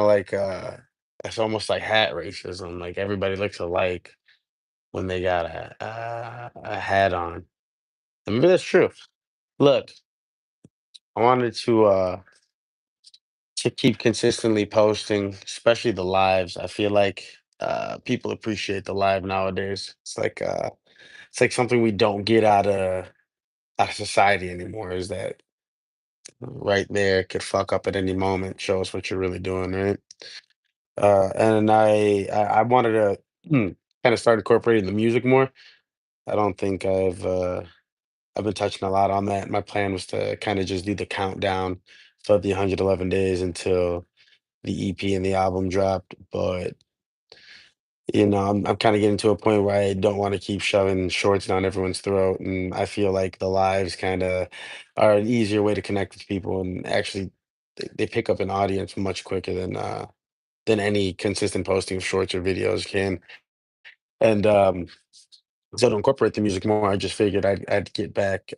like it's almost like hat racism. Like everybody looks alike when they got a hat on. And maybe that's true. Look, I wanted to keep consistently posting, especially the lives. I feel like people appreciate the live nowadays. It's like something we don't get out of society anymore. Is that right there could fuck up at any moment, show us what you're really doing, right? And I wanted to kind of start incorporating the music more. I don't think I've been touching a lot on that. My plan was to kind of just do the countdown for the 111 days until the EP and the album dropped. But I'm kind of getting to a point where I don't want to keep shoving shorts down everyone's throat, and I feel like the lives kind of are an easier way to connect with people, and actually they pick up an audience much quicker than any consistent posting of shorts or videos can. And so to incorporate the music more, I just figured I'd get back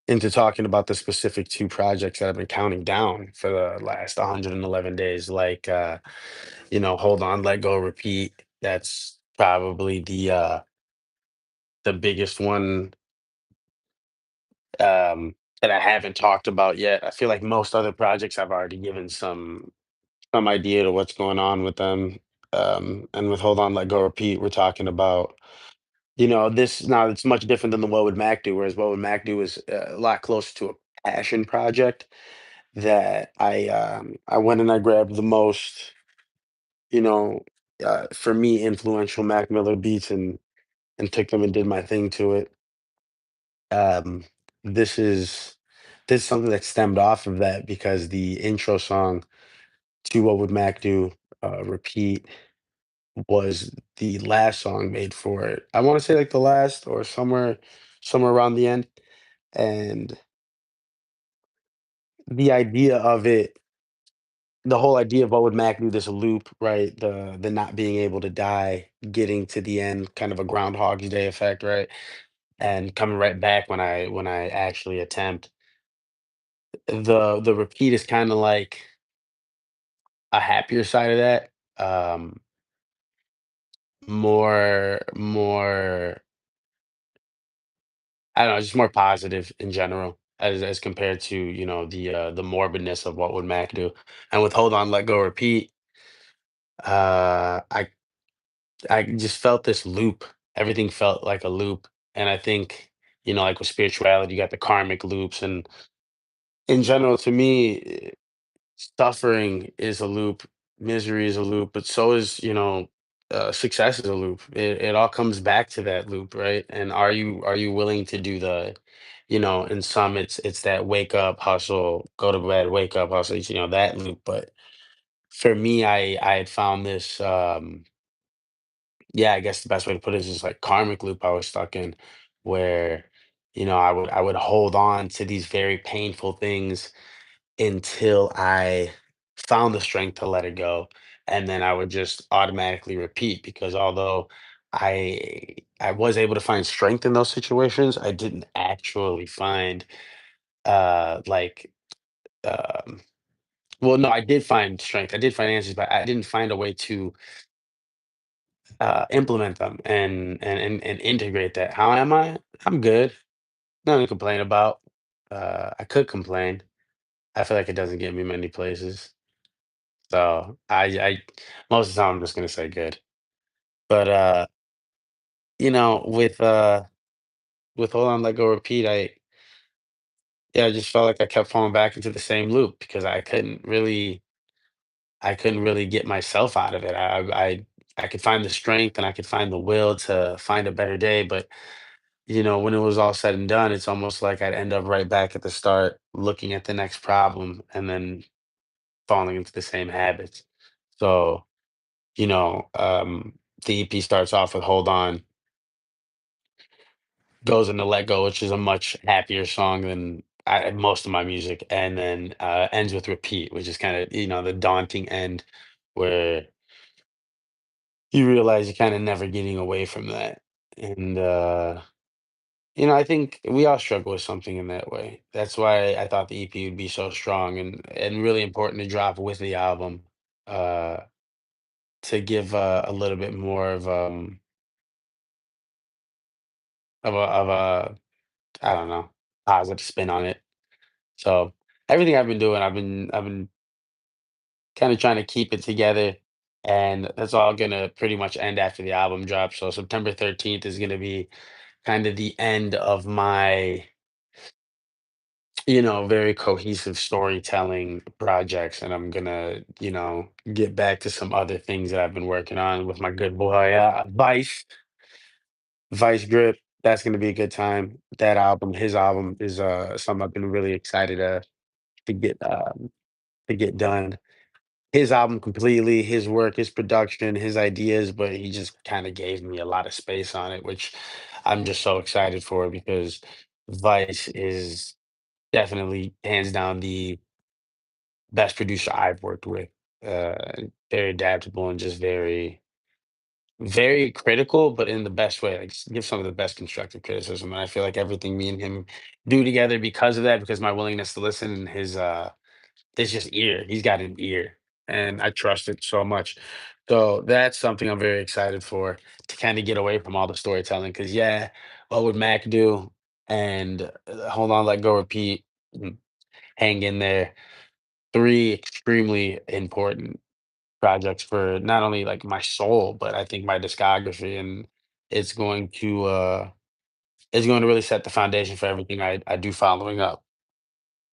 into talking about the specific two projects that I've been counting down for the last 111 days, like Hold On, Let Go, Repeat. That's probably the biggest one that I haven't talked about yet. I feel like most other projects I've already given some idea to what's going on with them. And with Hold On, Let Go, Repeat, we're talking about this now. It's much different than the What Would Mac Do, whereas What Would Mac Do is a lot closer to a passion project that I went and I grabbed the most, you know, for me influential Mac Miller beats and took them and did my thing to it. Um, this is this is something that stemmed off of that because the intro song to What Would Mac Do, Repeat, was the last song made for it. I want to say like the last or somewhere around the end. And the idea of it, the whole idea of what would Mac do, this loop, right? The not being able to die, getting to the end, kind of a Groundhog's Day effect, right? And coming right back when I actually attempt. The repeat is kind of like a happier side of that. More I don't know, just more positive in general as compared to, the morbidness of what would Mac do. And with Hold On, Let Go, Repeat, I just felt this loop. Everything felt like a loop. And I think, like with spirituality, you got the karmic loops. And in general, to me, suffering is a loop, misery is a loop, but so is, success is a loop. It all comes back to that loop, right? And are you willing to do in some it's that wake up, hustle, go to bed, wake up, hustle, that loop. But for me, I had found this yeah, I guess the best way to put it is just like karmic loop I was stuck in where, I would hold on to these very painful things until I found the strength to let it go. And then I would just automatically repeat because although I was able to find strength in those situations, I didn't actually find like um well no, I did find strength. I did find answers, but I didn't find a way to implement them and integrate that. How am I? I'm good. Nothing to complain about. I could complain. I feel like it doesn't get me many places. So I most of the time I'm just gonna say good. But with Hold On, Let Go, Repeat, I just felt like I kept falling back into the same loop because I couldn't really get myself out of it. I could find the strength and I could find the will to find a better day, but when it was all said and done, it's almost like I'd end up right back at the start, looking at the next problem and then falling into the same habits. So, you know, um, the EP starts off with Hold On, goes into Let Go, which is a much happier song than most of my music, and then ends with Repeat, which is kind of, the daunting end where you realize you're kind of never getting away from that. And I think we all struggle with something in that way. That's why I thought the EP would be so strong and really important to drop with the album, uh, to give a little bit more of a I don't know, positive spin on it. So everything I've been doing, I've been kind of trying to keep it together, and that's all gonna pretty much end after the album drops. So September 13th is gonna be kind of the end of my very cohesive storytelling projects. And I'm gonna, get back to some other things that I've been working on with my good boy, Vice Grip. That's gonna be a good time. That album, his album is something I've been really excited to get to get done. His album completely, his work, his production, his ideas, but he just kind of gave me a lot of space on it, which I'm just so excited for because Vice is definitely hands down the best producer I've worked with. Very adaptable and just very, very critical, but in the best way. Like give some of the best constructive criticism. And I feel like everything me and him do together because of that, because my willingness to listen and his just ear. He's got an ear, and I trust it so much. So that's something I'm very excited for to kind of get away from all the storytelling. Because yeah, what would Mac do? And hold on, let go, repeat, hang in there. Three extremely important projects for not only like my soul, but I think my discography, and it's going to uh it's going to really set the foundation for everything I do following up.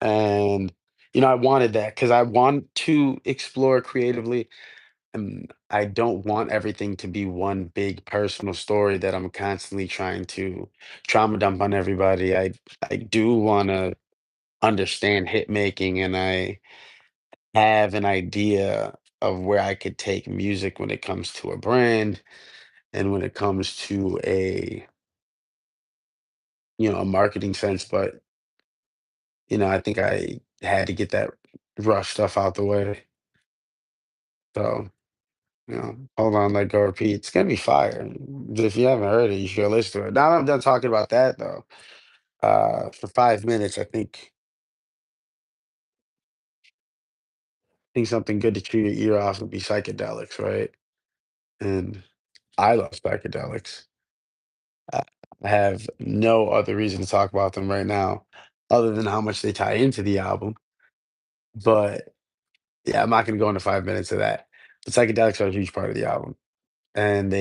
And I wanted that because I want to explore creatively, and I don't want everything to be one big personal story that I'm constantly trying to trauma dump on everybody. I do want to understand hit making, and I have an idea of where I could take music when it comes to a brand and when it comes to a marketing sense. But I think I had to get that rough stuff out the way. So hold on, let go, repeat. It's gonna be fire. If you haven't heard it, you should go listen to it. Now that I'm done talking about that though, for 5 minutes, I think something good to chew your ear off would be psychedelics, right? And I love psychedelics. I I have no other reason to talk about them right now, other than how much they tie into the album. But yeah, I'm not gonna go into 5 minutes of that. But psychedelics are a huge part of the album, and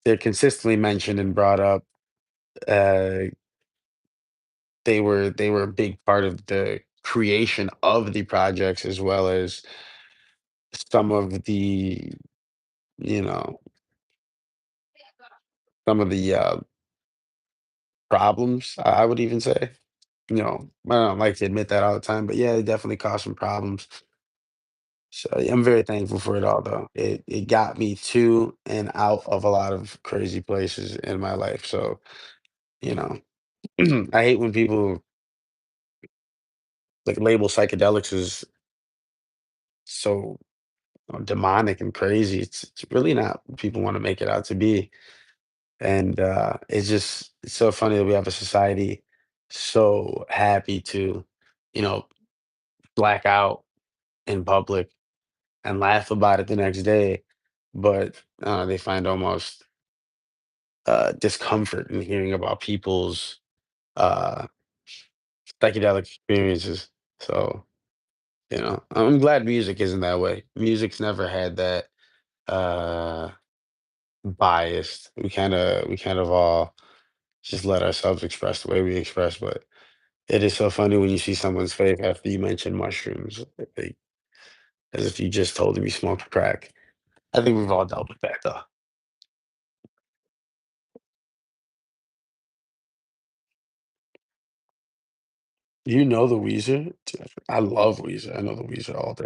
they're consistently mentioned and brought up. Uh, they were a big part of the creation of the projects, as well as some of the you know some of the problems, I would even say. I don't like to admit that all the time, but yeah, it definitely caused some problems. So yeah, I'm very thankful for it all, though. It got me to and out of a lot of crazy places in my life. So you know, I hate when people like label psychedelics as so demonic and crazy. It's really not what people want to make it out to be. And it's so funny that we have a society so happy to, you know, black out in public and laugh about it the next day, but they find almost discomfort in hearing about people's uh, psychedelic experiences. So I'm glad music isn't that way. Music's never had that uh, biased. We kind of all just let ourselves express the way we express, but it is so funny when you see someone's face after you mention mushrooms, like, as if you just told them you smoked crack. I think we've all dealt with that, though. You know the Weezer? I love Weezer. I know the Weezer all day.